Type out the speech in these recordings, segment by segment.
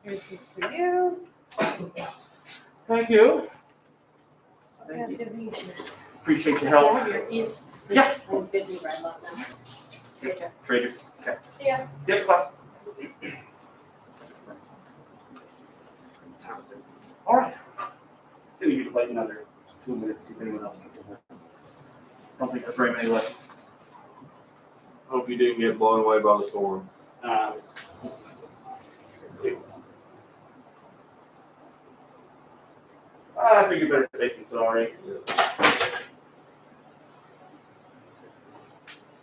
This is for you. Thank you. Thank you. Appreciate your help. Have your keys. Yeah. I'm busy right about now. Okay. Trader. Okay. See ya. Yes, class. All right. I think we could wait another 2 minutes, see if anyone else can. I don't think there's very many left. Hope you didn't get blown away by the storm. I think you're better safe than sorry.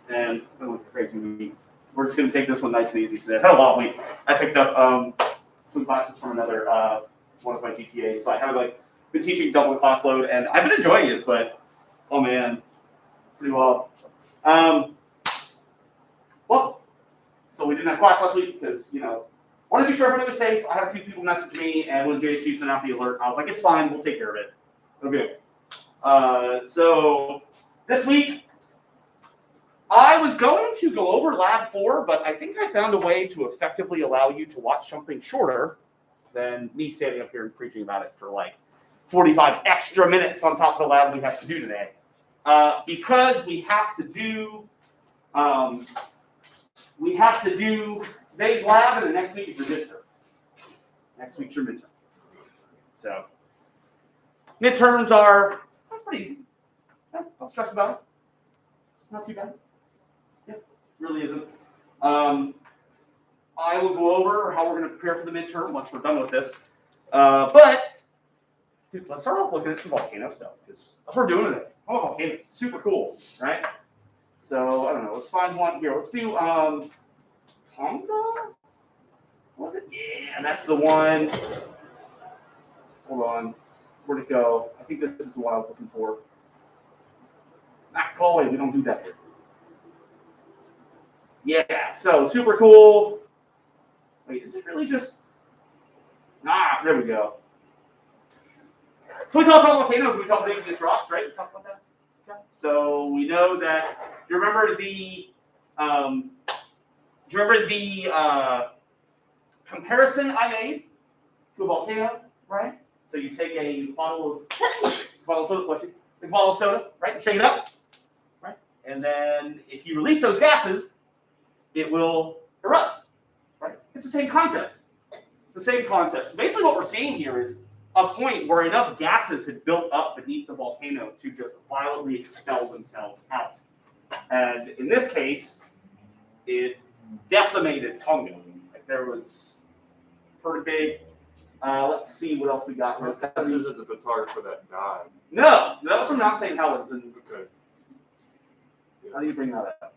And crazy week. We're just going to take this one nice and easy today. I've had a long week. I picked up some classes from another one of my GTAs, so I have been teaching double class load, and I've been enjoying it. But oh man, pretty well. Well, so we didn't have class last week because wanted to be sure everything was safe. I had a few people message me, and when JSU sent out the alert, I was like, it's fine, we'll take care of it. Okay. So this week, I was going to go over Lab 4, but I think I found a way to effectively allow you to watch something shorter than me standing up here and preaching about it for 45 extra minutes on top of the lab we have to do today. Because we have to do today's lab, and the next week is your midterm. Next week's your midterm. So midterms are pretty easy. Don't stress about it. Not too bad. Really isn't. I will go over how we're going to prepare for the midterm once we're done with this. But dude, let's start off looking at some volcano stuff because that's what we're doing today. Oh, volcanoes, super cool, right? So I don't know. Let's find one here. Let's do Tonga. What was it? Yeah, that's the one. Hold on. Where'd it go? I think this is the one I was looking for. Not Galway. We don't do that here. Yeah, so super cool. Wait, is this really just... there we go. So we talked about volcanoes, we talked about igneous rocks, right? We talked about that? Okay. So we know that, do you remember the comparison I made to a volcano, right? So you take a bottle of soda, right, and shake it up, right? And then if you release those gases, it will erupt, right? It's the same concept. It's the same concept. So basically what we're seeing here is a point where enough gases had built up beneath the volcano to just violently expel themselves out. And in this case, it decimated Tonga. There was pretty big. Let's see what else we got. This isn't the photographer that died. No, that was from Mount St. Helens. And okay. How do you bring that up?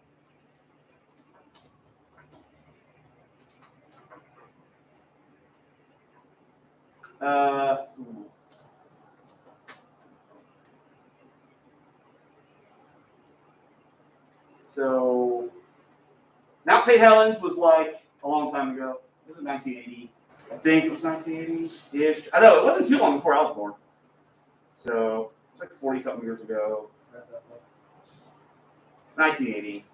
So Mount St. Helens was a long time ago. This is 1980. I think it was 1980-ish. I know it wasn't too long before I was born. So it's 40-something years ago. 1980.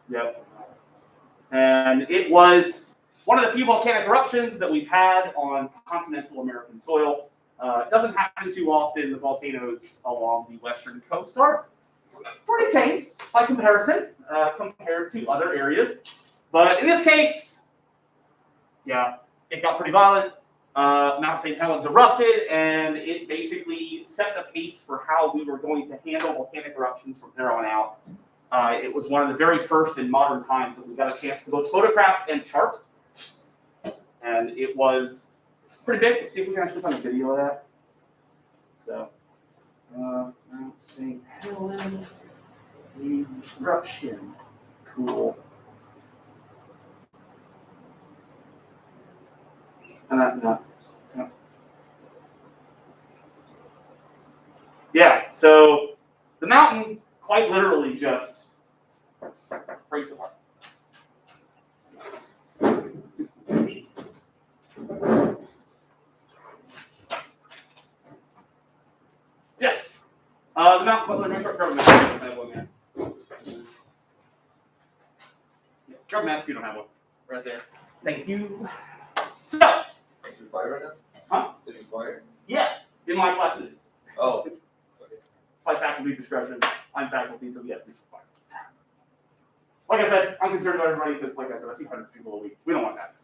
Yep. And it was one of the few volcanic eruptions that we've had on continental American soil. It doesn't happen too often. The volcanoes along the western coast are pretty tame by comparison, compared to other areas. But in this case, yeah, it got pretty violent. Mount St. Helens erupted, and it basically set the pace for how we were going to handle volcanic eruptions from there on out. It was one of the very first in modern times that we got a chance to both photograph and chart. And it was pretty big. Let's see if we can actually find a video of that. So, Mount St. Helens eruption. Cool. No. Yeah, so the mountain quite literally just breaks apart. Yes. The mountain, let me grab a mask. I don't have one there. Yeah, grab a mask, you don't have one. Right there. Thank you. So, quiet right now? Huh? Is it quiet? Yes, in my class it is. Oh. Okay. It's by faculty discretion. I'm faculty, so yes, it's required. Like I said, I'm concerned about everybody because, like I said, I see hundreds of people a week. We don't want that.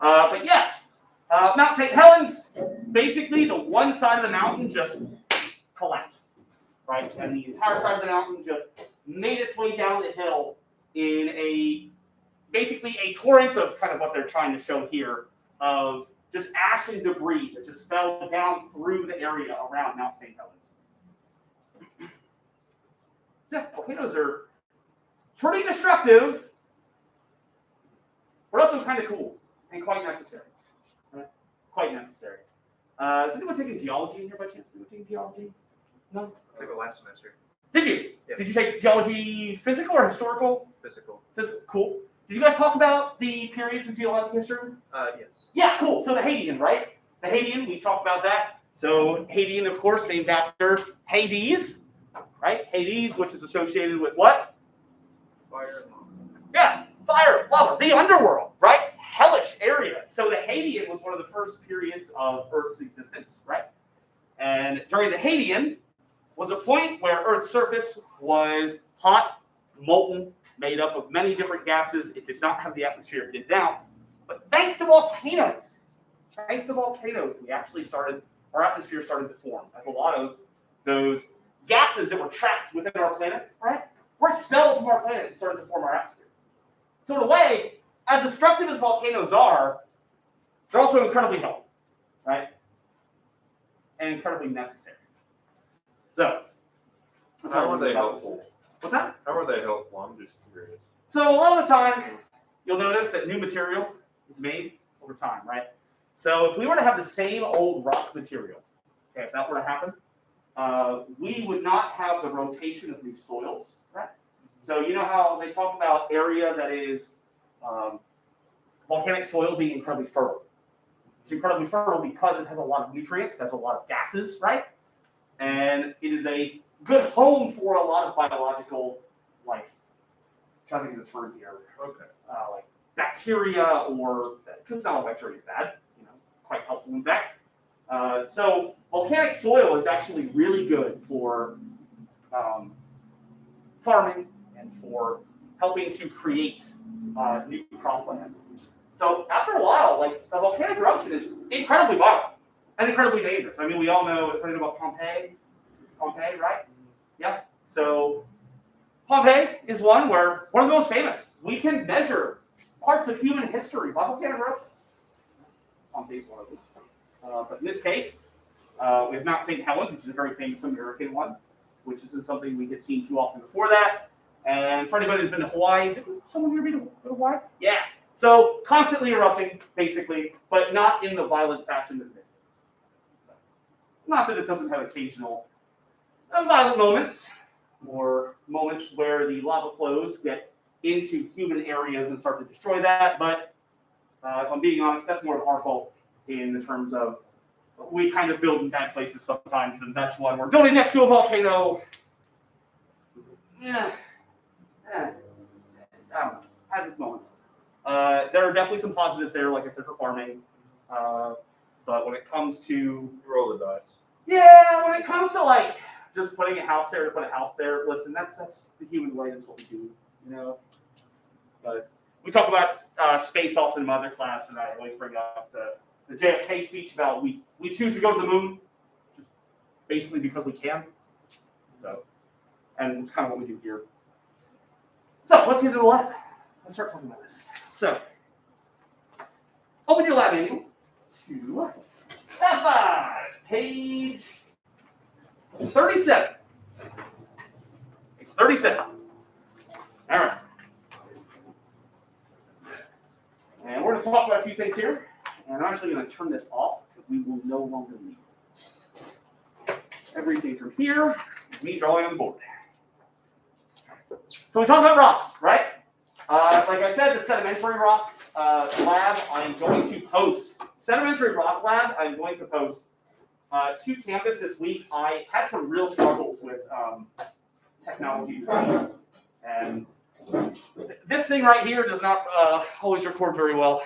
But yes, Mount St. Helens, basically the one side of the mountain just collapsed, right? And the entire side of the mountain just made its way down the hill in basically a torrent of kind of what they're trying to show here of just ash and debris that just fell down through the area around Mount St. Helens. Yeah, volcanoes are pretty destructive, but also kind of cool and quite necessary. Right? Quite necessary. Is anyone taking geology in here by chance? Anyone taking geology? No? I took it last semester. Did you? Yes. Did you take geology physical or historical? Physical. Physical. Cool. Did you guys talk about the periods in geologic history? Yes. Yeah, cool. So the Hadean, right? The Hadean, we talked about that. So Hadean, of course, named after Hades, right? Hades, which is associated with what? Fire. Yeah, fire, lava, the underworld, right? Hellish area. So the Hadean was one of the first periods of Earth's existence, right? And during the Hadean was a point where Earth's surface was hot, molten, made up of many different gases. It did not have the atmosphere pinned down. But thanks to volcanoes, our atmosphere started to form as a lot of those gases that were trapped within our planet, right, were expelled from our planet and started to form our atmosphere. So in a way, as destructive as volcanoes are, they're also incredibly helpful, right? And incredibly necessary. So, How are they helpful? What's that? How are they helpful? I'm just curious. So a lot of the time, you'll notice that new material is made over time, right? So if we were to have the same old rock material, okay, if that were to happen, we would not have the rotation of new soils, right? So you know how they talk about area that is volcanic soil being incredibly fertile. It's incredibly fertile because it has a lot of nutrients, has a lot of gases, right? And it is a good home for a lot of biological, like, I'm trying to think of the term here. Okay. Like bacteria, or because not all bacteria is bad, you know, quite helpful in fact. So volcanic soil is actually really good for farming and for helping to create new croplands. So after a while, like, the volcanic eruption is incredibly violent and incredibly dangerous. I mean, we all know about Pompeii, right? Yeah. So Pompeii is one of the most famous. We can measure parts of human history by volcanic eruptions. Pompeii is one of them. But in this case, we have Mount St. Helens, which is a very famous American one, which isn't something we get seen too often before that. And for anybody who's been to Hawaii, someone here been to Hawaii? Yeah. So constantly erupting, basically, but not in the violent fashion that this is. Not that it doesn't have occasional violent moments, or moments where the lava flows get into human areas and start to destroy that, but if I'm being honest, that's more of our fault in terms of we kind of build in bad places sometimes, and that's why we're building next to a volcano. Yeah. I don't know. Has its moments. There are definitely some positives there, like I said, for farming. But when it comes to Roll the dice. yeah, when it comes to like just putting a house there to put a house there, listen, that's the human way. That's what we do, you know. But we talk about space often in my other class, and I always bring up the JFK speech about we choose to go to the moon, just basically because we can. So, and it's kind of what we do here. So let's get to the lab. Let's start talking about this. So, open your lab manual to Lab 5, page 37. Page 37. All right. And we're going to talk about a few things here. And I'm actually going to turn this off because we will no longer need it. Everything from here is me drawing on the board. So we talked about rocks, right? Like I said, the sedimentary rock lab, I'm going to post. Sedimentary rock lab, I'm going to post to Canvas this week. I had some real struggles with technology design. And this thing right here does not always record very well.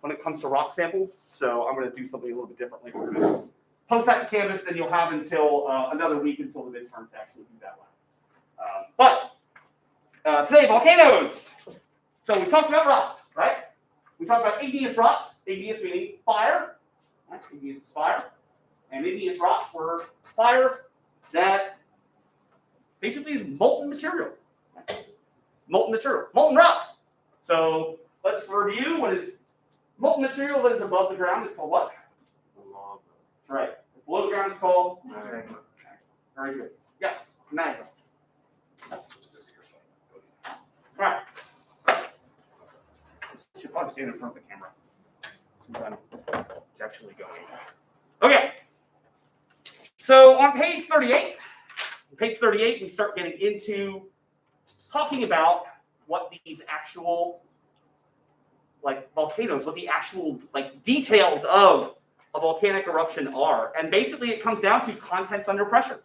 when it comes to rock samples, so I'm going to do something a little bit differently. We're going to post that in Canvas, then you'll have until another week until the midterm to actually do that one. But today, volcanoes. So we talked about rocks, right? We talked about igneous rocks, igneous meaning fire, right? Igneous is fire, and igneous rocks were fire that basically is molten material. Molten material, molten rock. So let's review what is molten material that is above the ground is called what? That's right. Below the ground is called Magma. Very good. Yes, magma. All right. Should probably stand in front of the camera since it's actually going. Okay. So on page 38, we start getting into talking about what these actual volcanoes, what the actual details of a volcanic eruption are. And basically it comes down to contents under pressure.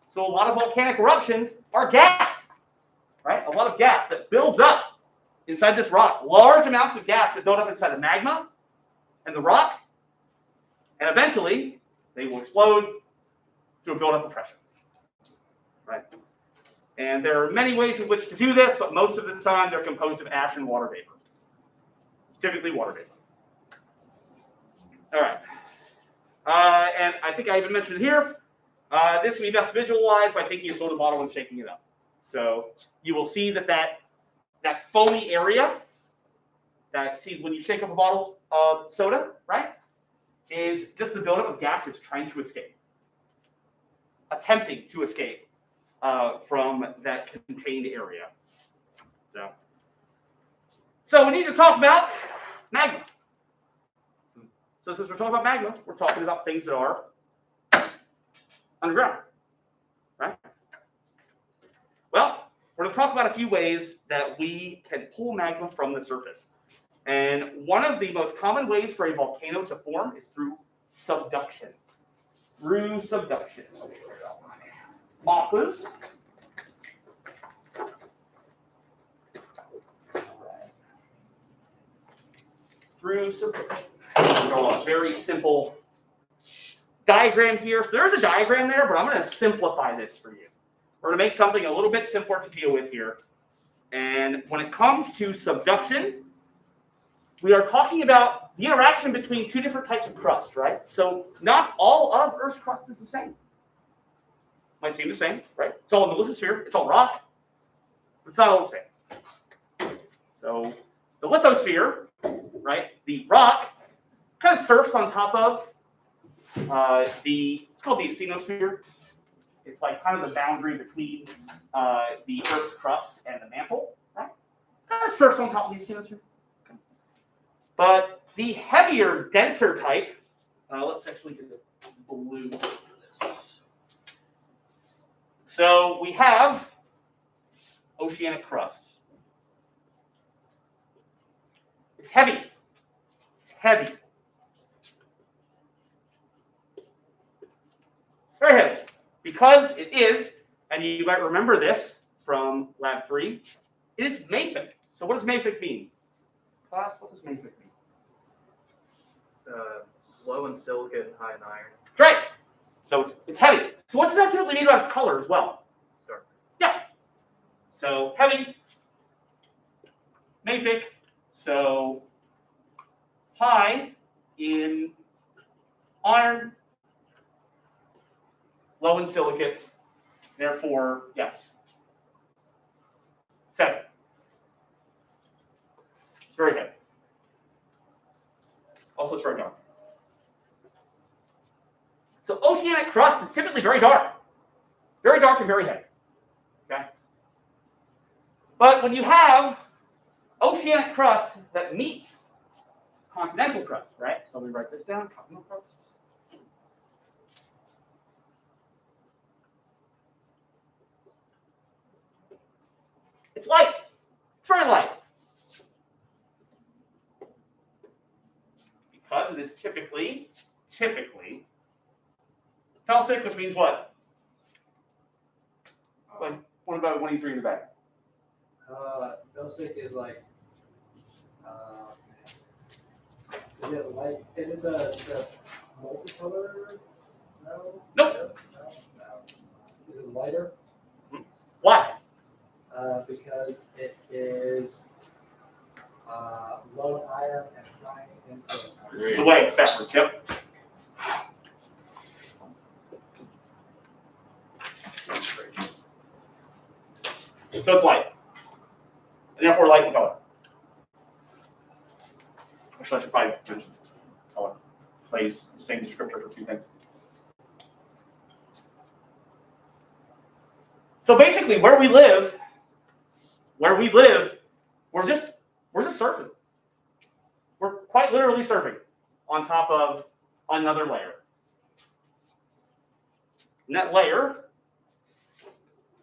So a lot of volcanic eruptions are gas, right? A lot of gas that builds up inside this rock. Large amounts of gas that build up inside the magma and the rock. And eventually they will explode to a buildup of pressure, right? And there are many ways in which to do this, but most of the time they're composed of ash and water vapor. Typically water vapor. All right. And I think I even mentioned it here. This can be best visualized by taking a soda bottle and shaking it up. So you will see that foamy area, when you shake up a bottle of soda, right, is just the buildup of gas that's trying to escape, attempting to escape from that contained area. So we need to talk about magma. So since we're talking about magma, we're talking about things that are underground, right? Well, we're going to talk about a few ways that we can pull magma from the surface. And one of the most common ways for a volcano to form is through subduction. Through subduction. Magmas. Through subduction. So a very simple diagram here. So there's a diagram there, but I'm going to simplify this for you. We're going to make something a little bit simpler to deal with here. And when it comes to subduction, we are talking about the interaction between two different types of crust, right? So not all of Earth's crust is the same. Might seem the same, right? It's all in the lithosphere. It's all rock. But it's not all the same. So the lithosphere, right, the rock, kind of surfs on top of it's called the asthenosphere. It's like kind of the boundary between the Earth's crust and the mantle, right? Kind of surfs on top of the asthenosphere. Okay. But the heavier, denser type, let's actually get the blue for this. So we have oceanic crust. It's heavy. It's heavy. Very heavy. Because it is, and you might remember this from Lab 3, it is mafic. So what does mafic mean? Class, what does mafic mean? It's low in silicate and high in iron. That's right. So it's heavy. So what does that typically mean about its color as well? It's dark. Yeah. So heavy, mafic, so high in iron, low in silicates, therefore, yes. 7. It's very heavy. Also, it's very dark. So oceanic crust is typically very dark. Very dark and very heavy. Okay? But when you have oceanic crust that meets continental crust, right? So let me write this down, continental crust. It's light. It's very light. Because it is typically felsic, which means what? What about 1E3 in the back? Felsic is like Is it like? Is it the multicolor? No. Nope. No. Is it lighter? Why? Because it is low in iron and high in silicon. This is the way, backwards, yep. So it's light. And therefore light in color. Actually, I should probably mention color. Plays the same descriptor for two things. So basically where we live, we're just surfing. We're quite literally surfing on top of another layer. And that layer,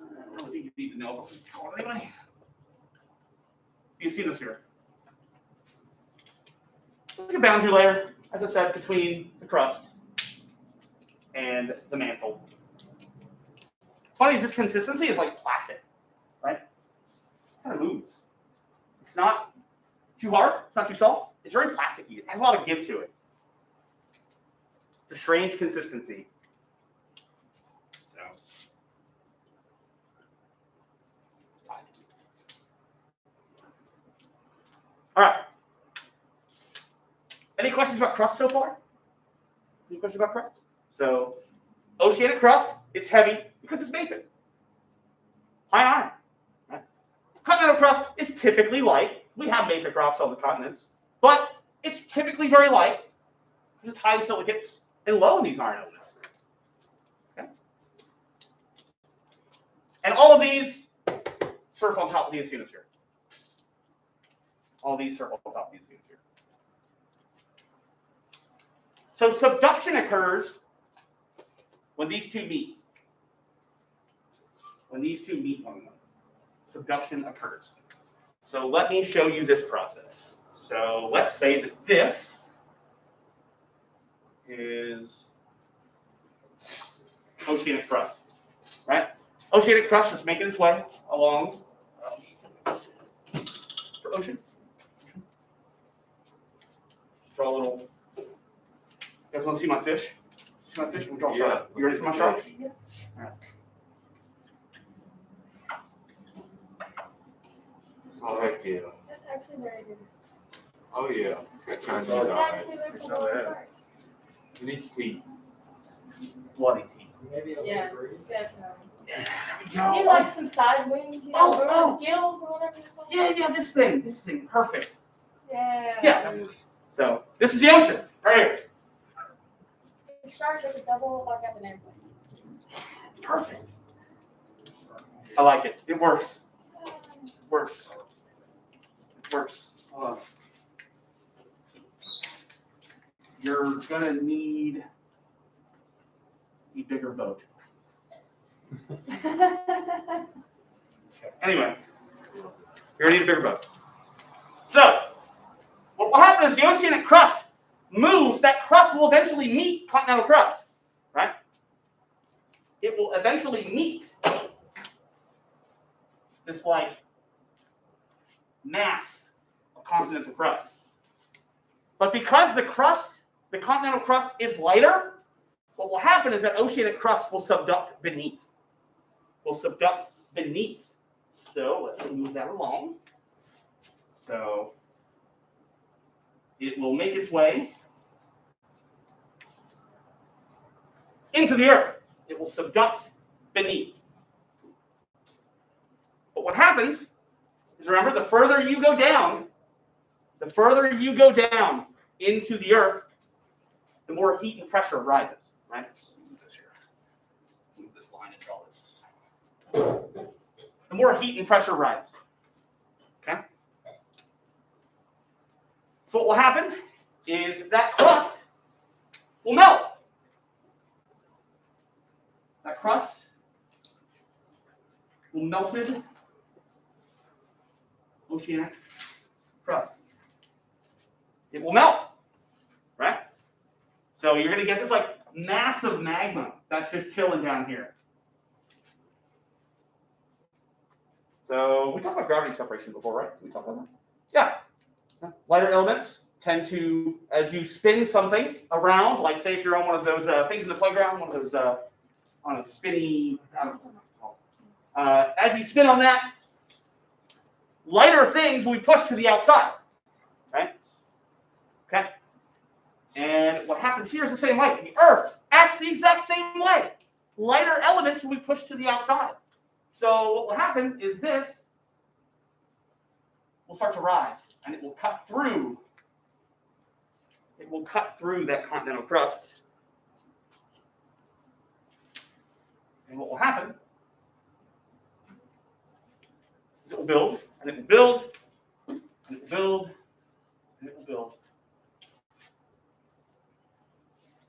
I don't think you need to know anyway. You can see this here. It's like a boundary layer, as I said, between the crust and the mantle. What's funny is this consistency is like plastic, right? It kind of moves. It's not too hard, it's not too soft. It's very plasticky. It has a lot of give to it. It's a strange consistency. So, plasticky. All right. Any questions about crust so far? Any questions about crust? So, oceanic crust is heavy because it's mafic. High iron. Right? Continental crust is typically light. We have mafic rocks on the continents, but it's typically very light because it's high in silicates and low in these iron elements. Okay? And all of these surf on top of the ionosphere. All these surf on top of the ionosphere. So subduction occurs when these two meet. When these two meet one another, subduction occurs. So let me show you this process. So let's say that this is oceanic crust, right? Oceanic crust is making its way along the ocean. Draw a little. You guys want to see my fish? See my fish? We'll draw a shot. You ready for my shot? Yeah. All right. Oh, heck yeah. That's actually very good. Oh, yeah. It's got Chinese It's eyes. actually there's It's a not little bad. part. It needs teeth. Bloody teeth. Maybe a Yeah. little green. Definitely. Yeah, there we You need go. like some side wings, you know, Oh, gills or whatever it's called. Yeah, this thing, perfect. Yeah. Yeah. So this is the ocean, right here. The shark is a double like at an airplane. Perfect. I like it. It works. It works. It works. Hold on. You're gonna need a bigger boat. Anyway, you're gonna need a bigger boat. So, what will happen is the oceanic crust moves. That crust will eventually meet continental crust, right? It will eventually meet this like mass of continental crust. But because the continental crust is lighter, what will happen is that oceanic crust will subduct beneath. So let's move that along. So it will make its way into the earth. It will subduct beneath. But what happens is, remember, the further you go down into the earth, the more heat and pressure rises, right? Move this here. Move this line and draw this. The more heat and pressure rises. Okay? So what will happen is that crust will melt. That crust will melted oceanic crust. It will melt, right? So you're going to get this like massive magma that's just chilling down here. So we talked about gravity separation before, right? Did we talk about that? Yeah. Lighter elements tend to, as you spin something around, like say if you're on one of those things in the playground, one of those on a spinny, I don't know. As you spin on that, lighter things will be pushed to the outside, right? Okay. And what happens here is the same way. The Earth acts the exact same way. Lighter elements will be pushed to the outside. So what will happen is this will start to rise, and it will cut through. It will cut through that continental crust. And what will happen is it will build, and it will build, and it will build, and it will build.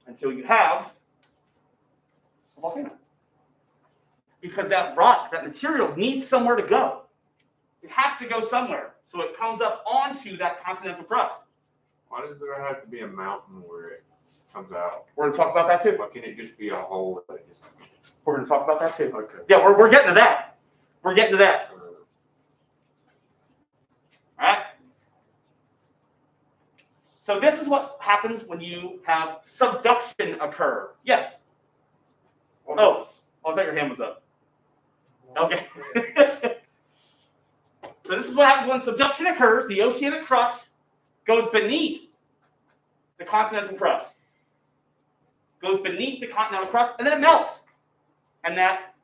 Until you have a volcano. Because that rock, that material, needs somewhere to go. It has to go somewhere. So it comes up onto that continental crust. Why does there have to be a mountain where it comes out? We're going to talk about that too. Why can't it just be a hole that just... We're going to talk about that too. Okay. Yeah, we're getting to that. We're getting to that. All right? So this is what happens when you have subduction occur. Yes? Oh, I thought your hand was up. Okay. So this is what happens when subduction occurs. The oceanic crust goes beneath the continental crust. Goes beneath the continental crust, and then it melts. And that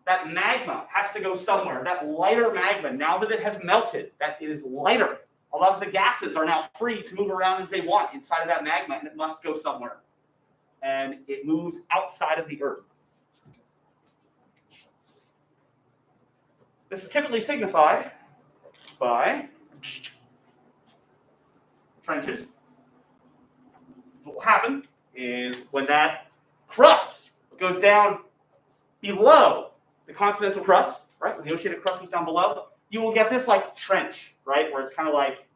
magma has to go somewhere. That lighter magma, now that it has melted, that it is lighter. A lot of the gases are now free to move around as they want inside of that magma, and it must go somewhere. And it moves outside of the Earth. This is typically signified by trenches. What will happen is when that crust goes down below the continental crust, right? When the oceanic crust goes down below, you will get this like trench, right? Where it's kind of like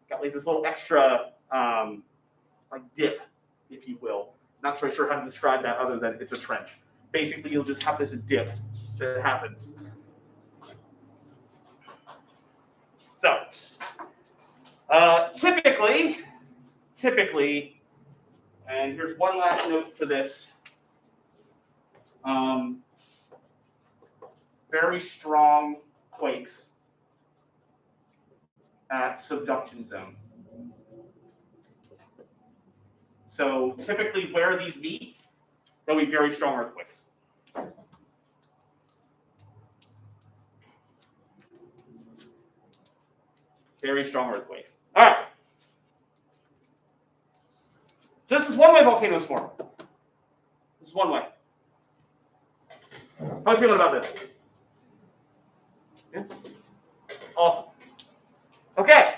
got like this little extra like dip, if you will. Not really sure how to describe that other than it's a trench. Basically, you'll just have this dip that happens. So, typically, and here's one last note for this. Very strong quakes at subduction zone. So typically where these meet, there'll be very strong earthquakes. Very strong earthquakes. All right. So this is one way volcanoes form. This is one way. How are you feeling about this? Yeah? Awesome. Okay.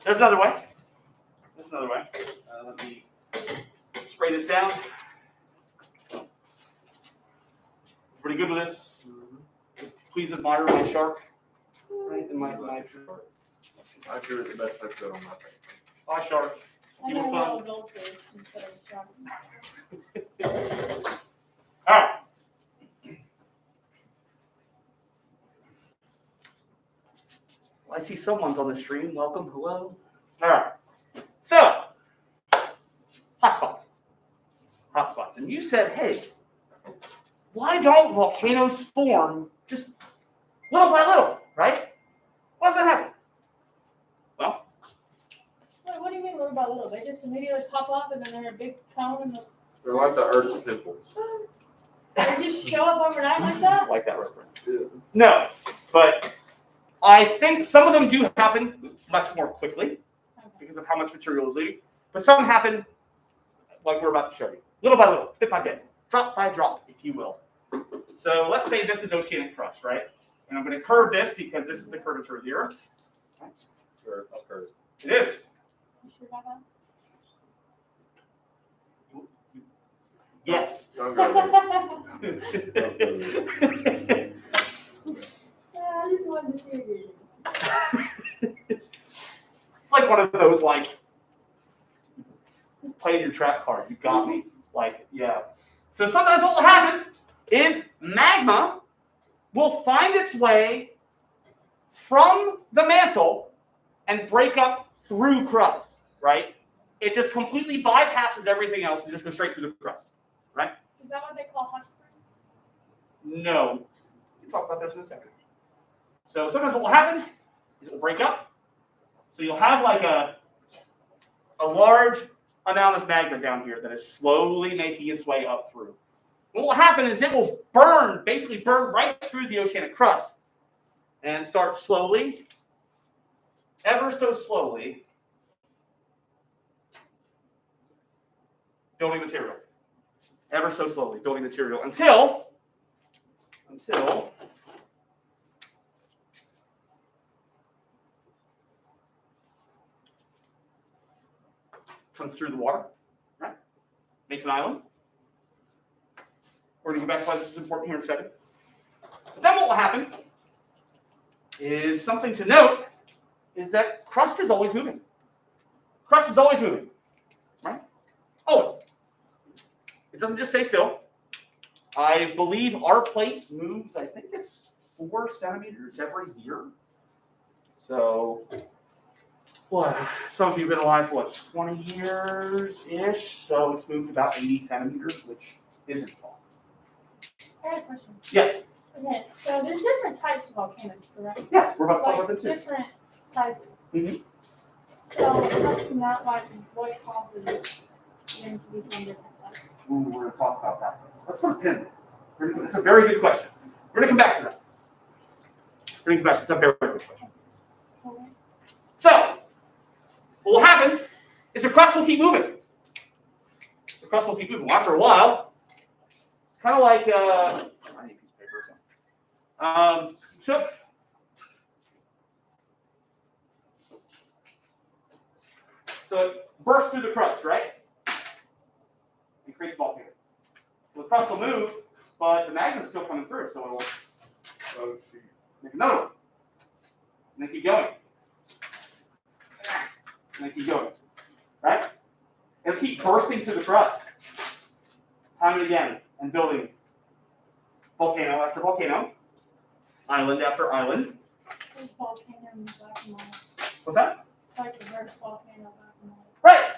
There's another way. There's another way. Let me spray this down. Pretty good with this. Please admire my shark. Right? And my shark. I drew it the best I could on my paper. My shark. I You know were a fun. little goldfish instead of shark. All right. Well, I see someone's on the stream. Welcome. Hello. All right. So, hotspots. Hotspots. And you said, hey, why don't volcanoes form just little by little, right? Why does that happen? Well, What do you mean little by little? They just immediately pop up and then they're a big cone and They're like the Earth's pimples. they just show up overnight like that? I like that reference. No, but I think some of them do happen much more quickly because of how much material is leaving. But some happen like we're about to show you. Little by little, bit by bit, drop by drop, if you will. So let's say this is oceanic crust, right? And I'm going to curve this because this is the curvature of the Earth. Sure, I'll curve. It is. You sure about that? Yes. Don't go there. I just wanted to see it. It's like one of those, like, playing your trap card. You got me. Like, yeah. So sometimes what will happen is magma will find its way from the mantle and break up through crust, right? It just completely bypasses everything else and just goes straight through the crust, right? Is that what they call hot springs? No. We'll talk about this in a second. So sometimes what will happen is it will break up. So you'll have like a large amount of magma down here that is slowly making its way up through. What will happen is it will basically burn right through the oceanic crust and start slowly, ever so slowly, building material. Ever so slowly building material until comes through the water, right? Makes an island. We're going to go back to why this is important here in a second. But then what will happen is something to note is that crust is always moving. Crust is always moving, right? Always. It doesn't just stay still. I believe our plate moves, I think it's 4 centimeters every year. So, what? Some of you have been alive for, 20 years-ish? So it's moved about 80 centimeters, which isn't far. I have a question. Yes. Okay, so there's different types of volcanoes, correct? Yes, we're about to talk Like about them too. different sizes. Mm-hmm. So aside from that, like what causes them to become different sizes? Ooh, we're going to talk about that. Let's put a pin. It's a very good question. We're going to come back to that. We're going to come back to that. It's a very good question. Okay. So, what will happen is the crust will keep moving. The crust will keep moving. Well, after a while, it's kind of like, I need a piece of paper or something. So it bursts through the crust, right? It creates a volcano. The crust will move, but the magma is still coming through, so it'll make another one. And then keep going. And then keep going. Right? It'll keep bursting through the crust. Time and again. And building volcano after volcano. Island after island. There's volcano in the back of my What's that? It's like the reverse volcano back of my Right.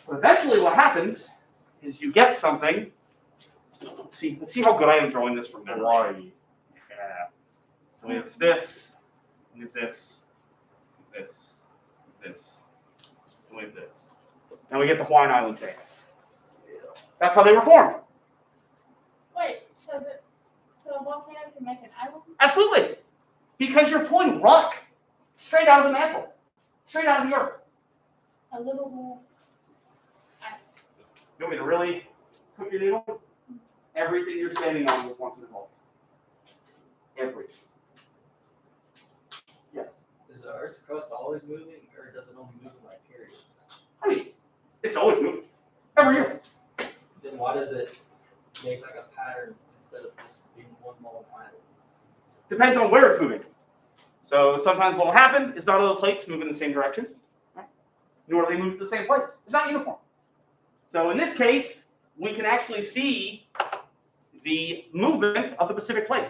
But eventually what happens is you get something. Let's see how good I am drawing this from memory. Hawaii. Yeah. So we have this, we have this, this, this, and we have this. And we get the Hawaiian Island chain. That's how they were formed. Wait, so a volcano can make an island? Absolutely. Because you're pulling rock straight out of the mantle, straight out of the earth. A little You want me to really put your needle? Everything you're standing on was once a volcano. Everything. Yes. Is the Earth's crust always moving, or does it only move in like periods? I mean, it's always moving. Every year. Then why does it make like a pattern instead of just being one long island? Depends on where it's moving. So sometimes what will happen is not all the plates move in the same direction, right? Nor do they move to the same place. It's not uniform. So in this case, we can actually see the movement of the Pacific plate,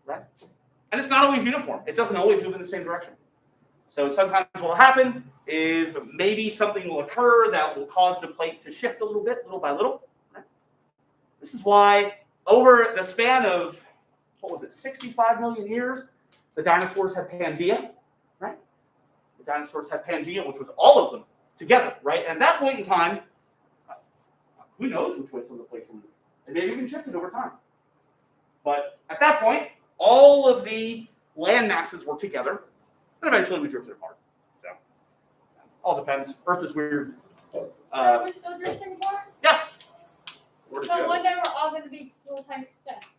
right? And it's not always uniform. It doesn't always move in the same direction. So sometimes what will happen is maybe something will occur that will cause the plate to shift a little bit, little by little. Right? This is why over the span of, 65 million years, the dinosaurs had Pangea, right? The dinosaurs had Pangea, which was all of them together, right? And at that point in time, who knows which way some of the plates were moving. They may have even shifted over time. But at that point, all of the land masses were together, and eventually we drifted apart. So, all depends. Earth is weird. So are we still drifting apart? Yes. Where'd it So go? one day we're all going to be still tiny specks.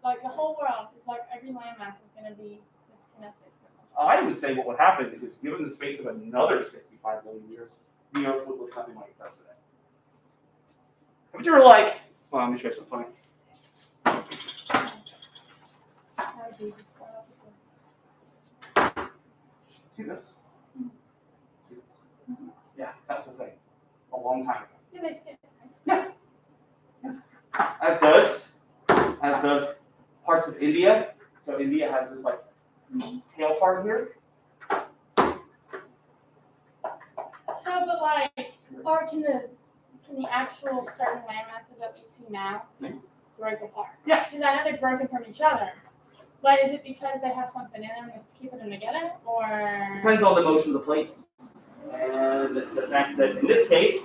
Like the whole world, like every landmass is going to be disconnected. I would say what would happen is, given the space of another 65 million years, the Earth would look nothing like it does today. But you were like, well, let me show you something funny. See this? See this? Yeah, that was the thing. A long time ago. Yeah, they fit. Yeah. As does parts of India. So India has this like tail part here. So, but like, or can the actual certain land masses that we see now break apart? Yes. Because I know they're broken from each other. But is it because they have something in them that's keeping them together, or? Depends on the motion of the plate. And the fact that in this case,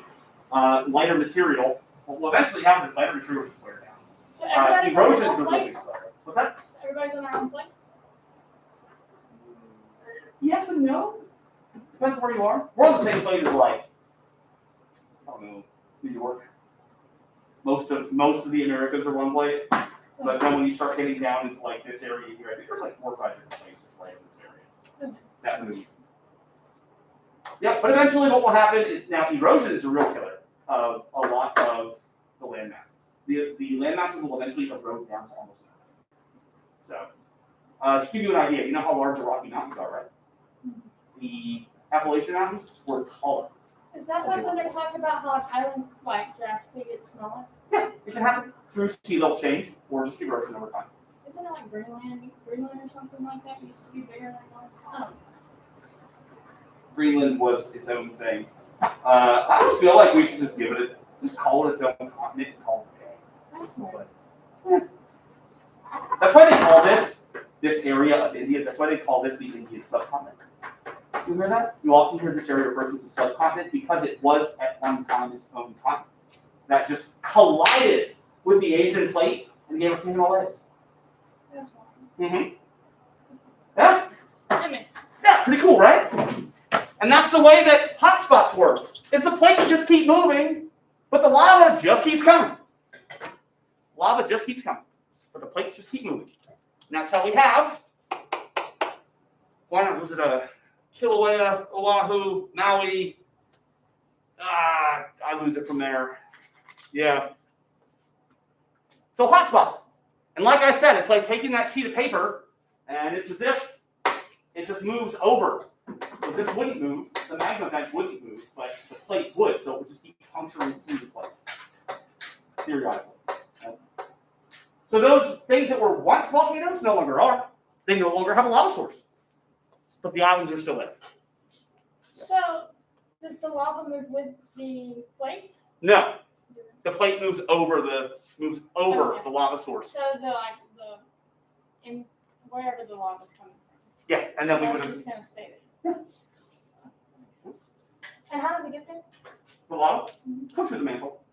lighter material will eventually happen is lighter material just wear down. So everybody's Erosion on is their the own real plate? big. What's that? Everybody's on their own plate? Yes and no. Depends where you are. We're on the same plate as like, I don't know, New York. Most of the Americas are one plate. But then when you start getting down into like this area here, I think there's like 4 or 5 different places right in this area that move. Yeah, but eventually what will happen is now erosion is a real killer of a lot of the land masses. The land masses will eventually erode down to almost nothing. So, just to give you an idea, you know how large the Rocky Mountains are, right? The Appalachian Mountains were taller. Is that like when they're talking about how an island like drastically gets smaller? Yeah, it can happen through sea level change or just erosion over time. Isn't it like Greenland or something like that used to be bigger than once? I don't know. Greenland was its own thing. I almost feel like we should just call it its own continent and call it a day. That's small. That's why they call this area of India, that's why they call this the Indian subcontinent. You hear that? You often hear this area referred to as a subcontinent because it was at one time its own continent that just collided with the Asian plate and gave us the Himalayas. That's small. Mm-hmm. Yeah? That makes sense. Yeah, pretty cool, right? And that's the way that hotspots work. Is the plates just keep moving, but the lava just keeps coming. Lava just keeps coming, but the plates just keep moving. And that's how we have, was it a Kilauea, Oahu, Maui? I lose it from there. Yeah. So hotspots. And like I said, it's like taking that sheet of paper, and it's as if it just moves over. So this wouldn't move, the magma vents wouldn't move, but the plate would, so it would just keep puncturing through the plate, periodically. So those things that were once volcanoes no longer are. They no longer have a lava source, but the islands are still there. So, does the lava move with the plates? No, the plate moves over the lava source. So in wherever the lava's coming from. Yeah, and then we would It's have just gonna stay there. And how does it get there? the lava goes through the mantle.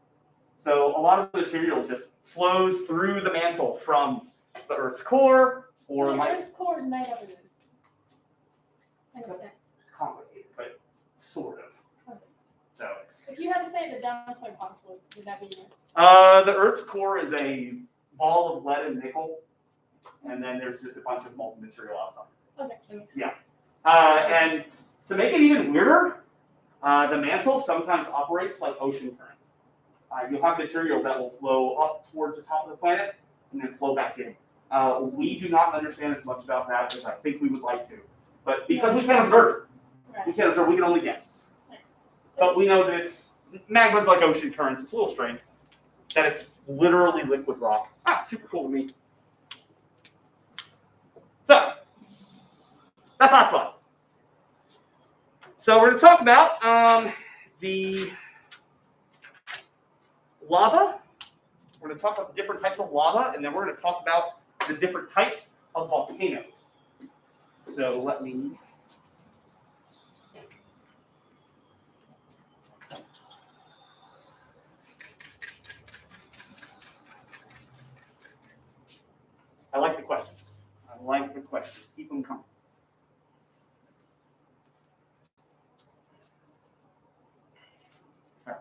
So a lot of the material just flows through the mantle from the Earth's core, or So the like Earth's core is made up of this. In a sense. it's complicated, but sort of. Okay. So If you had to say it the dumbest way possible, would that be it? the Earth's core is a ball of lead and nickel, and then there's just a bunch of molten material outside. Okay. That makes sense. Yeah. And to make it even weirder, the mantle sometimes operates like ocean currents. You'll have material that will flow up towards the top of the planet and then flow back in. We do not understand as much about that as I think we would like to. But because we can't observe it, we can't observe, we can only guess. But we know that magma's like ocean currents. It's a little strange that it's literally liquid rock. Super cool to me. So, that's hotspots. So we're going to talk about the lava. We're going to talk about the different types of lava, and then we're going to talk about the different types of volcanoes. So let me... I like the questions. I like the questions. Keep them coming. All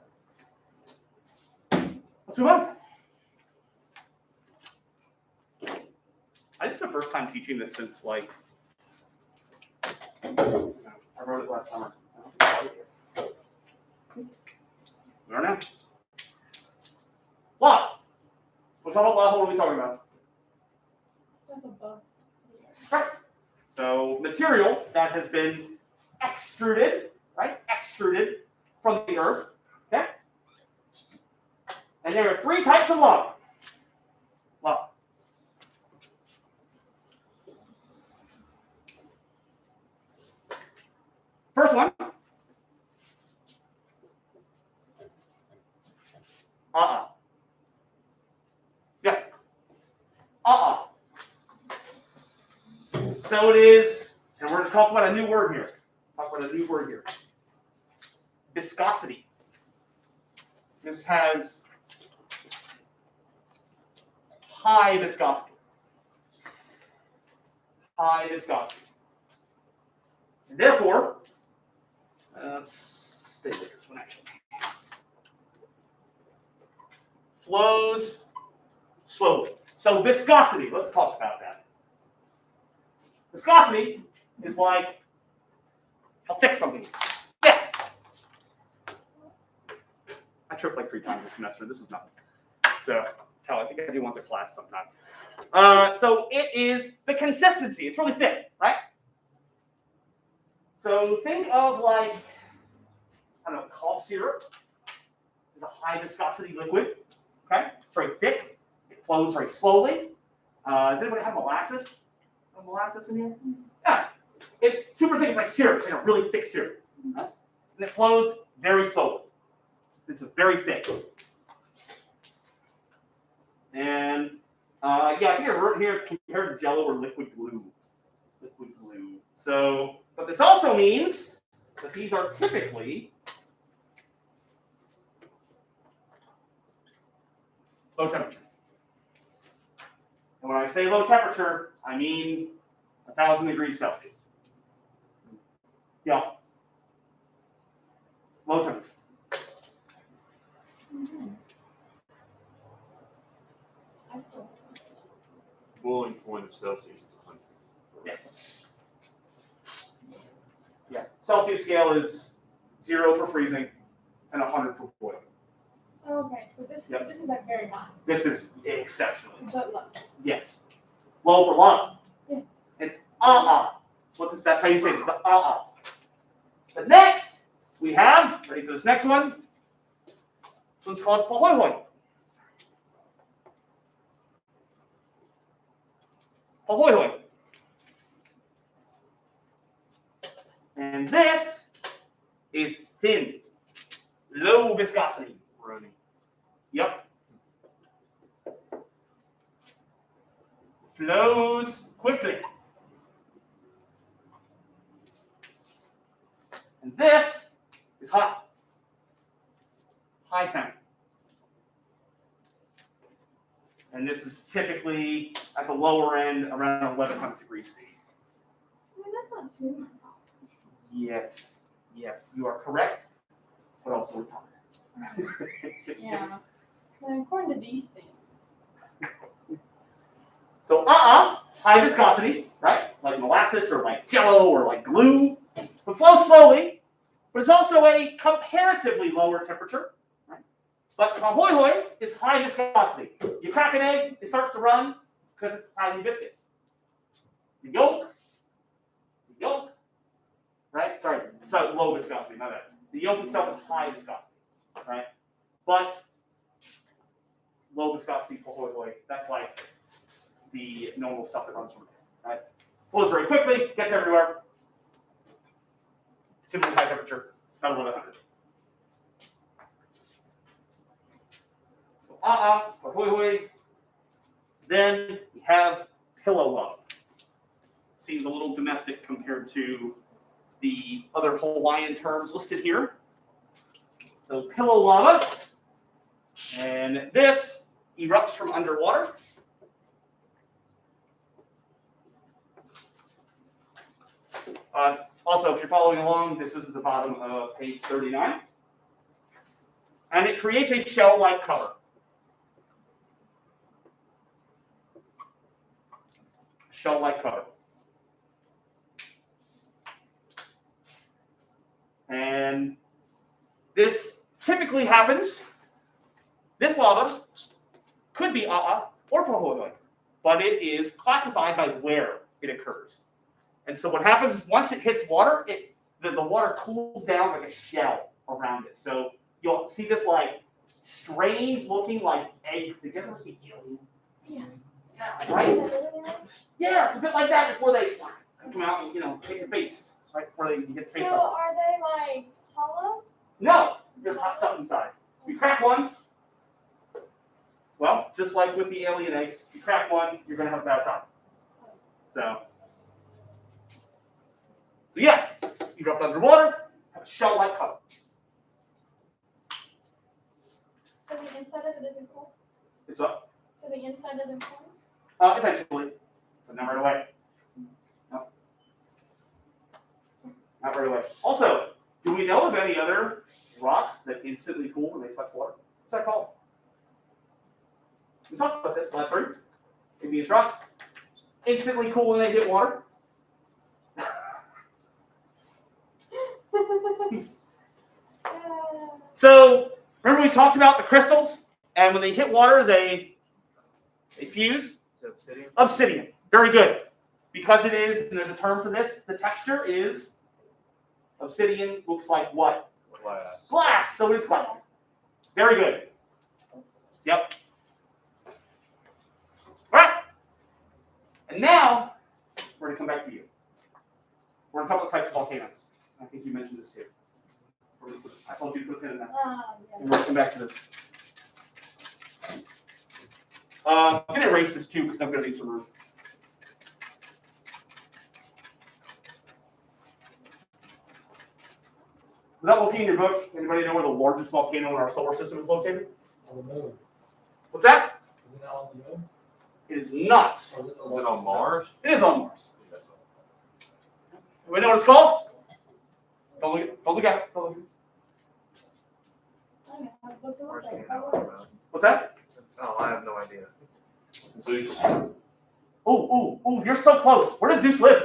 right. Let's move on. I think it's the first time teaching this since like I wrote it last summer. I don't know. Lava. We're talking about lava. What are we talking about? Stuff above the earth. Right. So material that has been extruded, right? Extruded from the earth. Okay. And there are 3 types of lava. Lava. First one So it is, and we're going to talk about a new word here. Viscosity. This has high viscosity. High viscosity. And therefore, let's stay with this one actually. Flows slowly. So viscosity, let's talk about that. Viscosity is like how thick something is. Yeah. I tripped like 3 times this semester. This is nothing. So, hell, I think I do want the class sometime. So it is the consistency. It's really thick, right? So think of like, I don't know, cough syrup is a high viscosity liquid. Okay, it's very thick. It flows very slowly. Does anybody have molasses? Have molasses in here? Yeah, it's super thick. It's like syrup. It's like a really thick syrup, and it flows very slowly. It's very thick. And yeah, I think I wrote here compared to Jello or liquid glue. Liquid glue. So, but this also means that these are typically low temperature. And when I say low temperature, I mean 1,000 degrees Celsius. Yeah. Low temperature. I still. Boiling point of Celsius is 100. Yeah. Yeah. Celsius scale is 0 for freezing and 100 for boiling. Okay, so this is like very hot, This is exceptionally. but low. Yes. Low for lava. Yeah. It's that's how you say it. The But next, we have, ready for this next one? This one's called Pahoihoi. Pahoihoi. And this is thin, low viscosity. Running. Yep. Flows quickly. And this is hot. High temp. And this is typically at the lower end around 1100 degrees C. I mean, that's not too hot. Yes. Yes, you are correct. But also it's hot. Yeah. But according to these things. So high viscosity, right? Like molasses or like Jello or like glue. It flows slowly, but it's also a comparatively lower temperature. Right? But Pahoihoi is high viscosity. You crack an egg, it starts to run because it's highly viscous. The yolk, right? Sorry, it's not low viscosity, not that. The yolk itself is high viscosity, right? But low viscosity Pahoihoi, that's like the normal stuff that runs from it, right? Flows very quickly, gets everywhere. Simply high temperature, about 1100. So Pahoihoi. Then we have pillow lava. Seems a little domestic compared to the other Hawaiian terms listed here. So pillow lava, and this erupts from underwater. Also, if you're following along, this is at the bottom of page 39. And it creates a shell-like cover. Shell-like cover. And this typically happens. This lava could be or Pahoihoi, but it is classified by where it occurs. And so what happens is once it hits water, the water cools down like a shell around it. So you'll see this like strange looking like egg. Did you ever see Alien? Yeah. Yeah, right? Yeah, it's a bit like that before they come out and hit your face. It's right before you get the face So off. are they like hollow? No, there's hot stuff inside. You crack one. Well, just like with the alien eggs, you crack one, you're gonna have a bad time. So So yes, you drop it underwater, have a shell-like color. So the inside of it isn't cool? It's up. So the inside doesn't cool? Eventually, but not right away. No. Not right away. Also, do we know of any other rocks that instantly cool when they touch water? What's that called? We talked about this last week. Igneous rocks instantly cool when they hit water. So remember we talked about the crystals, and when they hit water, they fuse. Is it obsidian? Obsidian. Very good. Because it is, and there's a term for this, the texture is obsidian looks like what? Glass. Glass. So it is glass. Very good. Yep. All right. And now we're going to come back to you. We're going to talk about types of volcanoes. I think you mentioned this too. I told you to put a pin in that. Yeah. And we'll come back to this. I'm going to erase this too because I'm going to need some room. Without looking in your book, anybody know where the largest volcano in our solar system is located? On the moon. What's that? Is it not on the moon? It is not. Or is it, Is it on Mars? It is on Mars. Anybody know what it's called? Don't look at it. Don't look at it. Don't look at it. I don't know. What Mars does it can't look know like? about. What's that? Oh, I have no idea. Zeus. Oh, you're so close. Where did Zeus live?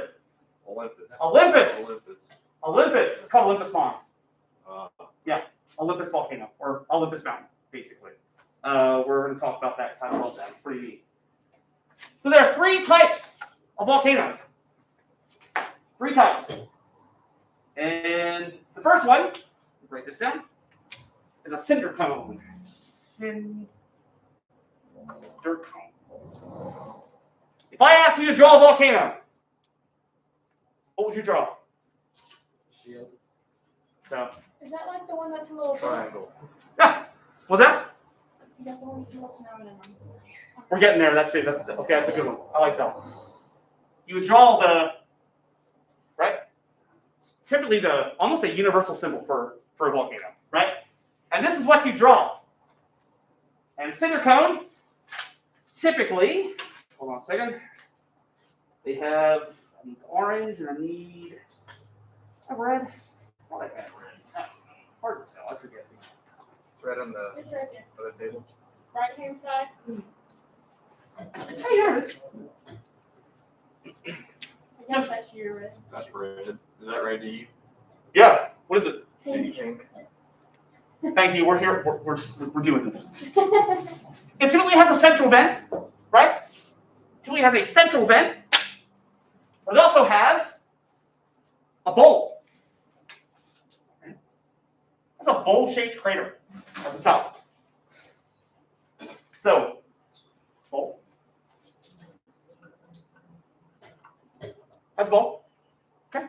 Olympus. Olympus. Olympus. Olympus. It's called Olympus Mons. Uh, Olympus volcano, or Olympus mountain, basically. We're going to talk about that because I love that. It's pretty neat. So there are 3 types of volcanoes. 3 types. And the first one, let's write this down, is a cinder cone. Cinder cone. If I asked you to draw a volcano, what would you draw? shield? So, Is that like the one that's a little Triangle. yeah. What's that? You got the one that's a little We're getting there. That's it. Okay. That's a good one. I like that one. You would draw the right. Typically, almost a universal symbol for a volcano, right? And this is what you draw. And a cinder cone, typically, hold on a second. They have I need orange and I need red. Oh, I had red. Hard to tell. I forget. It's right on the It's right here. other table. Right hand side. Hey, here it is. I guess that's your red. that's red. Is that red to you? Yeah. What is it? Pink. Pink. Thank you. We're here. We're doing this. It typically has a central vent, right? Typically has a central vent, but it also has a bowl. It's a bowl-shaped crater at the top. So, bowl. That's a bowl. Okay.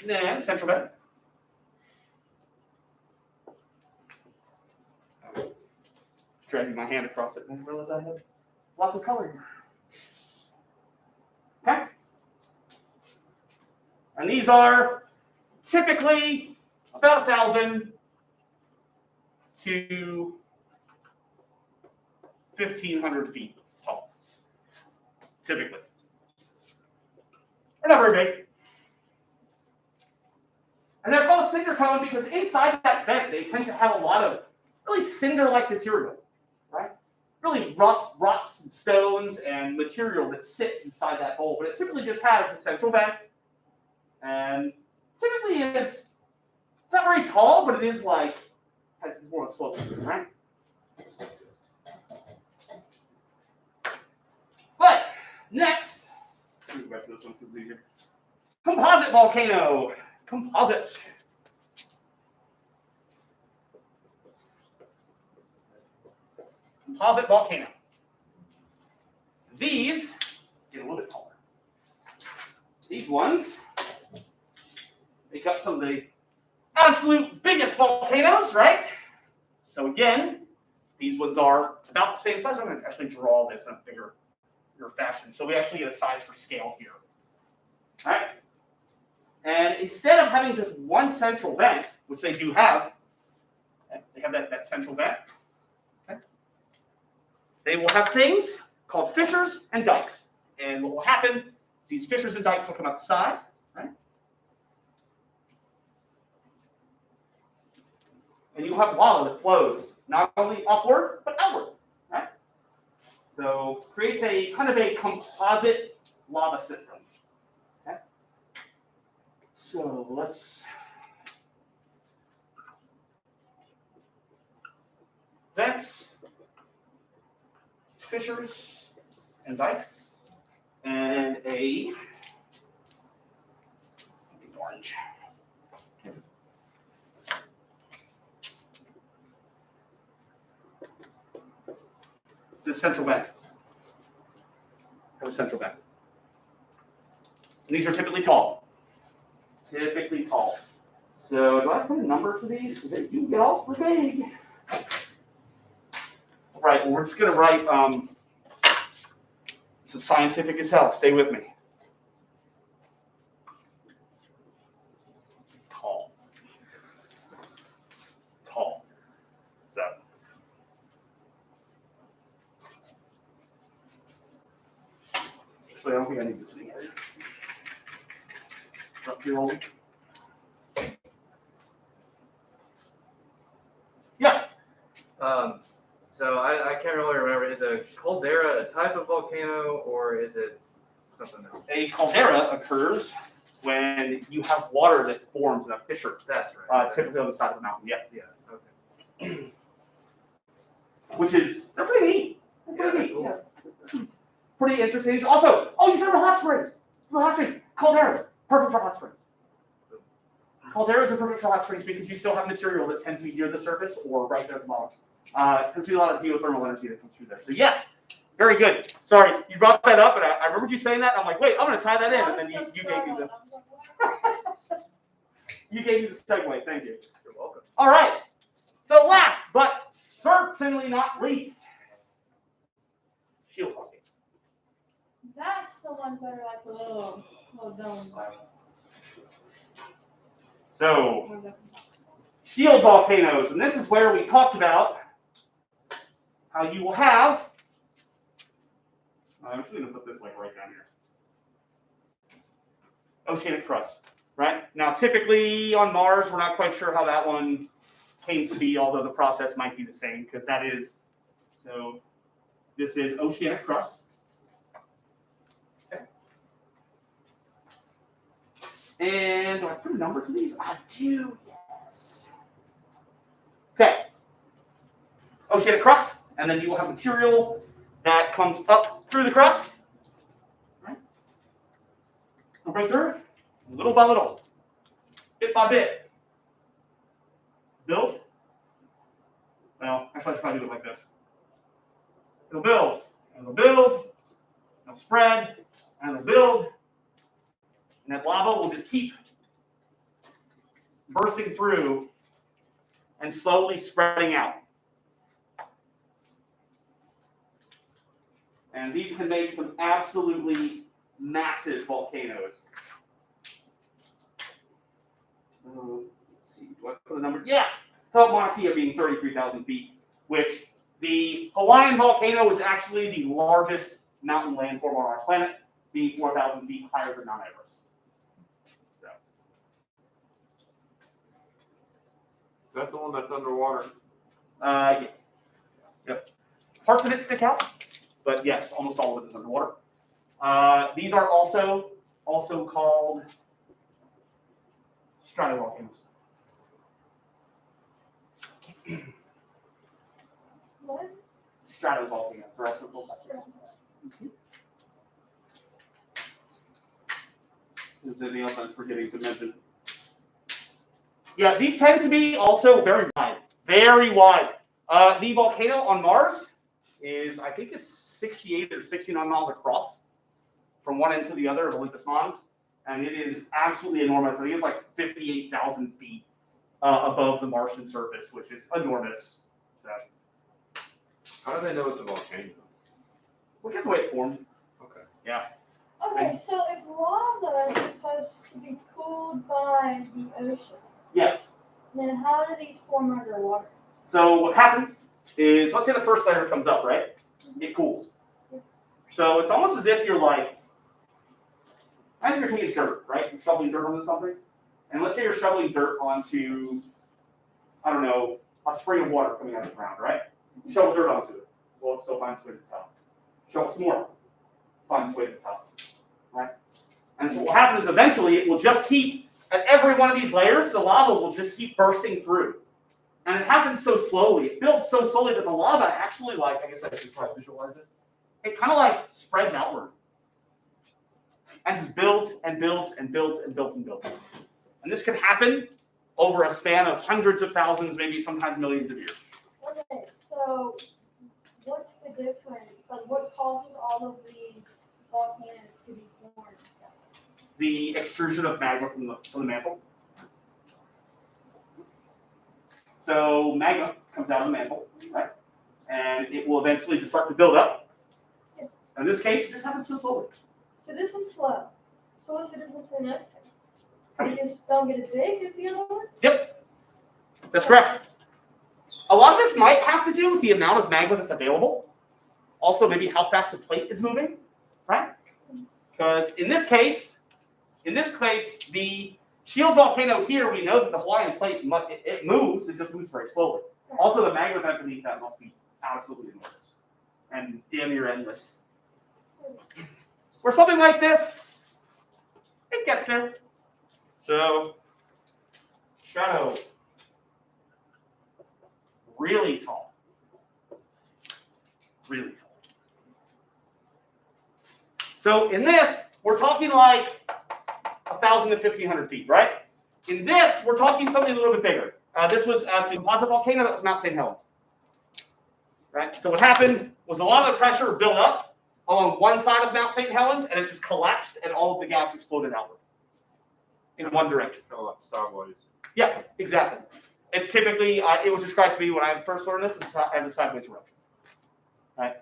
And then central vent. Dragging my hand across it and I realize I have lots of color here. Okay? And these are typically about 1,000 to 1,500 feet tall. Typically. They're not very big. And they're called a cinder cone because inside that vent they tend to have a lot of really cinder-like material. Right? Really rough rocks and stones and material that sits inside that bowl. But it typically just has the central vent. And typically it's not very tall, but it is like, has more of a slope, right? But next, let me go back to this one because it's easier. Composite volcano. Composite. Composite volcano. These get a little bit taller. These ones make up some of the absolute biggest volcanoes, right? So again, these ones are about the same size. I'm going to actually draw this in a bigger fashion. So we actually get a size for scale here. All right? And instead of having just one central vent, which they do have, they have that central vent, okay, they will have things called fissures and dikes. And what will happen is these fissures and dikes will come out the side, right? And you have lava that flows not only upward, but outward, right? So creates a kind of a composite lava system. Okay? So let's vents, fissures, and dikes, and a orange. The central vent. Have a central vent. And these are typically tall. Typically tall. So do I put a number to these? Because you can get awfully big. Right, well, we're just going to write, this is scientific as hell. Stay with me. Tall. Tall. So. Actually, I don't think I need this anymore. Up here, only. Yes. So I can't really remember. Is a caldera a type of volcano or is it something else? A caldera occurs when you have water that forms in a fissure. That's right. Typically on the side of a mountain. Yeah. Yeah. Okay. Which is, they're pretty neat. They're pretty neat. Cool. Yeah. Pretty interesting. Also, you said hot springs. Hot springs. Calderas. Perfect for hot springs. Calderas are perfect for hot springs because you still have material that tends to be near the surface or right there at the bottom. Tends to be a lot of geothermal energy that comes through there. So yes, very good. Sorry, you brought that up, and I remembered you saying that. I'm like, wait, I'm going to tie that in, and then you gave me the you gave me the segue. Thank you. You're welcome. All right. So last, but certainly not least, shield volcanoes. That's the ones that are like the little domes. So shield volcanoes, and this is where we talked about how you will have. I'm just going to put this like right down here. Oceanic crust, right? Now, typically on Mars, we're not quite sure how that one came to be, although the process might be the same, because that is, so this is oceanic crust. Okay. And do I put a number to these? I do, yes. Okay. Oceanic crust, and then you will have material that comes up through the crust. Right? We'll break through it, little by little, bit by bit. Build. Well, actually, I should probably do it like this. It'll build, and it'll build, it'll spread, and it'll build, and that lava will just keep bursting through and slowly spreading out. And these can make some absolutely massive volcanoes. Let's see, do I put a number? Yes! Mauna Kea being 33,000 feet, which the Hawaiian volcano is actually the largest mountain landform on our planet, being 4,000 feet higher than Mount Everest. So. Is that the one that's underwater? Yes. Yep. Parts of it stick out, but yes, almost all of it is underwater. These are also called stratovolcanoes. What? Stratovolcanoes. They're also called that. Is there anything else I'm forgetting to mention? Yeah, these tend to be also very wide. Very wide. The volcano on Mars is, I think it's 68 or 69 miles across from one end to the other of Olympus Mons. And it is absolutely enormous. I think it's like 58,000 feet above the Martian surface, which is enormous. So, How do they know it's a volcano? look at the way it formed. Okay. Yeah. Okay, so if lava is supposed to be cooled shielded by the ocean. Yes. Then how do these form underwater? So what happens is, let's say the first layer comes up, right? It cools. So it's almost as if you're like, as you're taking dirt, right? You're shoveling dirt onto something. And let's say you're shoveling dirt onto, I don't know, a spring of water coming out of the ground, right? Shovel dirt onto it. Well, it still finds its way to the top. Shovel some more. Finds its way to the top. Right? And so what will happen is eventually it will just keep, at every one of these layers, the lava will just keep bursting through. And it happens so slowly. It builds so slowly that the lava actually, like, I guess I should try to visualize it. It kind of like spreads outward. And it's built and built and built and built and built. And this can happen over a span of hundreds of thousands, maybe sometimes millions of years. Okay, so what's the difference? Like, what causes all of the volcanoes to be formed? The extrusion of magma from the mantle. So magma comes out of the mantle, right? And it will eventually just start to build up. In this case, it just happens so slowly. So this one's slow. So what's the difference between those two? They just don't get as big as the other one? Yep, that's correct. A lot of this might have to do with the amount of magma that's available. Also, maybe how fast the plate is moving, right? Because in this case, the shield volcano here, we know that the Hawaiian plate, it moves, it just moves very slowly. Also, the magma vent beneath that must be absolutely enormous and damn near endless. For something like this, it gets there. So, shadow, really tall. Really tall. So in this, we're talking like 1,000 to 1,500 feet, right? In this, we're talking something a little bit bigger. This was a composite volcano, that was Mount St. Helens. Right? So what happened was a lot of the pressure built up along one side of Mount St. Helens, and it just collapsed, and all of the gas exploded outward in one direction. Kind of like sideways. Yeah, exactly. It's typically, it was described to me when I first learned this as a sideways eruption. Right?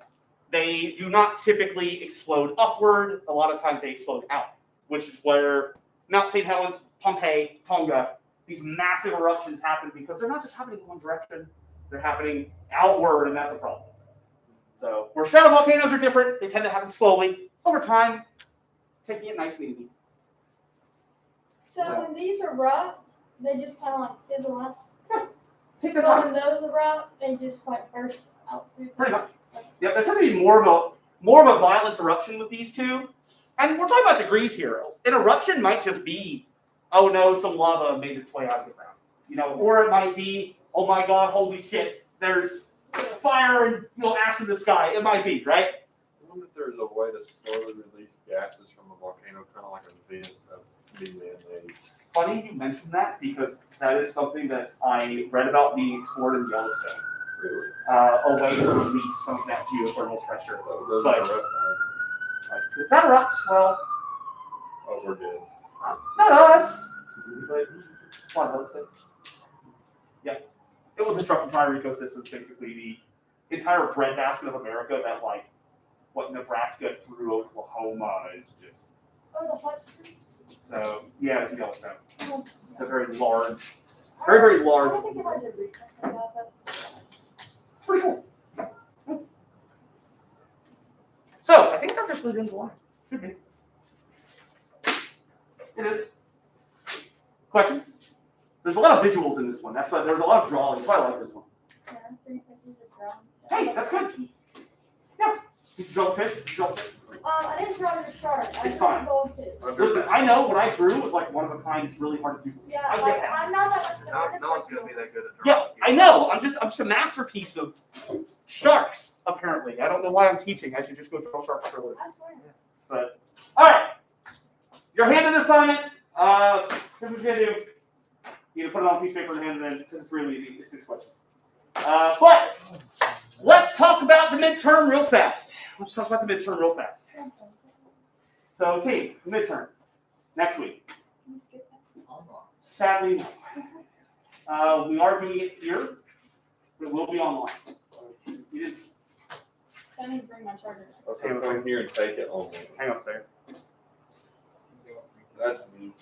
They do not typically explode upward. A lot of times they explode out, which is where Mount St. Helens, Pompeii, Tonga, these massive eruptions happen because they're not just happening in one direction, they're happening outward, and that's a problem. So where shadow volcanoes are different, they tend to happen slowly, over time, taking it nice and easy. So when these erupt, they just kind of like fizzle out. Yeah, take their But time. when those erupt, they just like burst out through. Pretty much. Yeah, there tends to be more of a violent eruption with these two. And we're talking about degrees here. An eruption might just be, oh no, some lava made its way out of the ground. You know, or it might be, oh my god, holy shit, there's fire and ash in the sky. It might be, right? I wonder if there's a way to slowly release gases from a volcano, kind of like a vent of being man-made. Funny you mentioned that because that is something that I read about being explored in Yellowstone. Really? A way to release some of that geothermal pressure. Oh, it But- doesn't erupt, right? If that erupts, well, Oh, we're dead. not us. But one of those things. Yeah. It will disrupt entire ecosystems, basically the entire breadbasket of America that like what Nebraska through Oklahoma is just Oh, the hot springs. so yeah, it's Yellowstone. Oh, It's a very large, very large. I don't think I did read something about that. It's pretty cool. So I think that's actually the end of the line. Should be. It is. Question? There's a lot of visuals in this one. That's why there's a lot of drawing. That's why I like this one. Yeah, 3 pictures of drawings. Hey, that's good. Yeah. Piece of jellyfish. I didn't draw it a shark. I It's drew fine. a goldfish. Listen, I know what I drew was like one of a kind. It's really hard to do. Yeah, I get like, that. I'm not that much of an artist. No one's gonna be that good at Yeah, drawing. I know. I'm just a masterpiece of sharks. Apparently, I don't know why I'm teaching. I should just go draw sharks for a living. I swear. But all right, your handed assignment. This is gonna do. You need to put it on a piece of paper and hand it in because it's really easy. It's 6 questions. But let's talk about the midterm real fast. So, team, the midterm next week. Can you skip that? Sadly, no. We are doing it here. It will be online. You just I need to bring my charger. Okay, come here and take it on me. hang on a second. That's me.